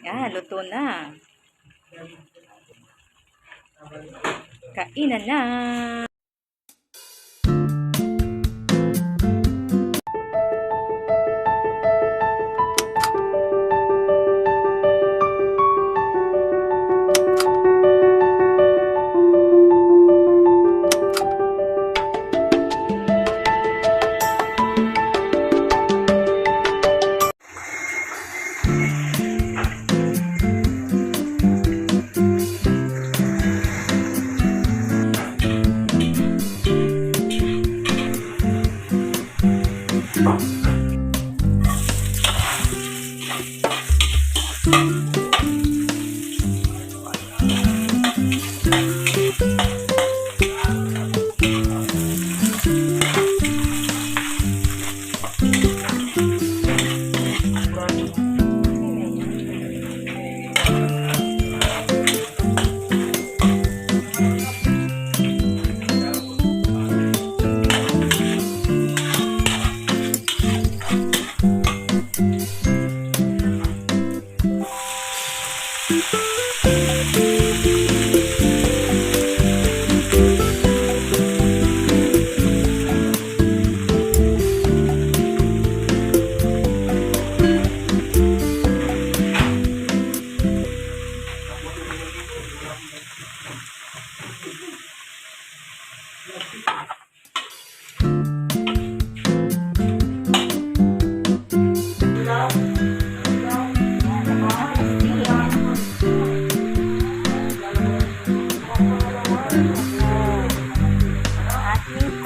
Yan, luto na. Kainan na.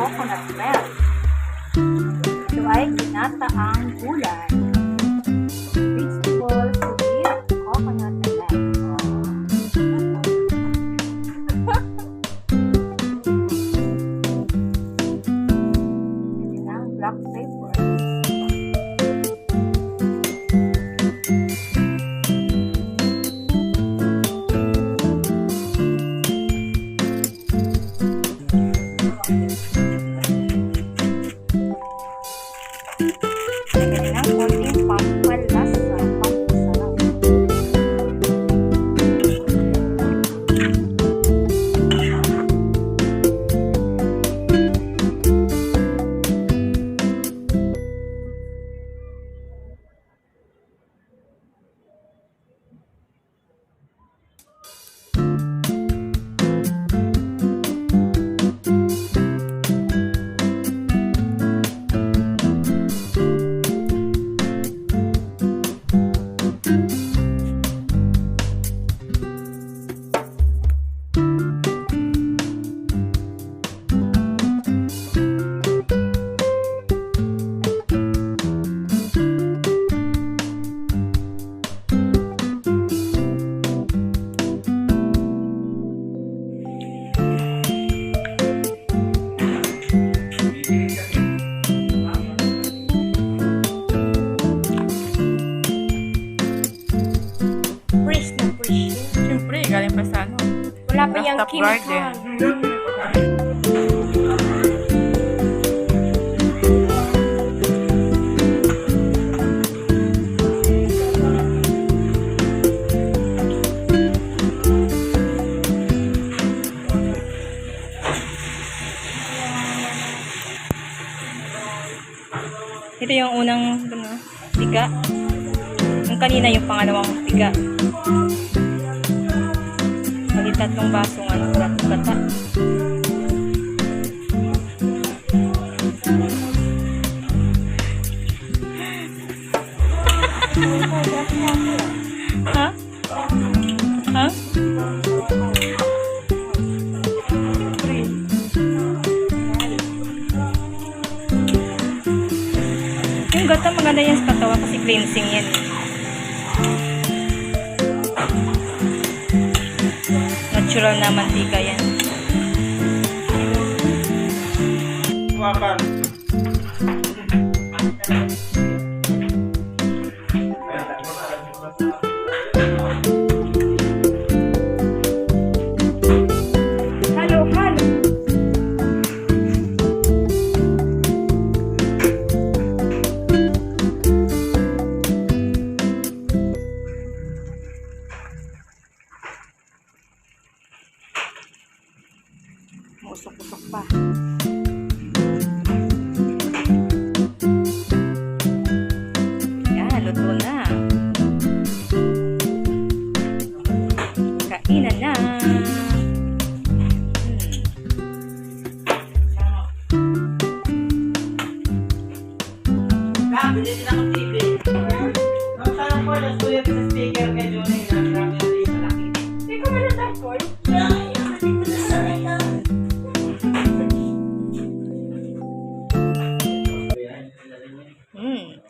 Coconut milk. Ito ay ginataang gulay. Vegetables with coconut milk. Ito ang black pepper. Galing pa sa ano? Wala pa yung garden. Ito yung unang tiga. Yung kanina yung pangalawang tiga. Bali tatlong basong gata. Ha? Ha? Yung gata maganda yan sa katawan kasi cleansing yan. Natural na mantika yan. Wakan. Halo, halo. luto na. Kainan na. Bili sila ng TV. Ang tanong ko, nasulit sa speaker kay Johnny na marami na rin sa laki. Hindi ko man ang call.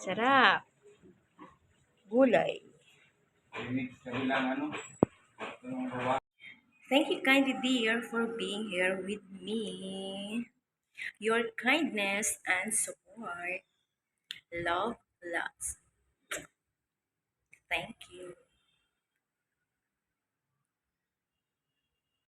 Sarap. Gulay. Thank you, kindly dear, for being here with me. Your kindness and support. Love, lots.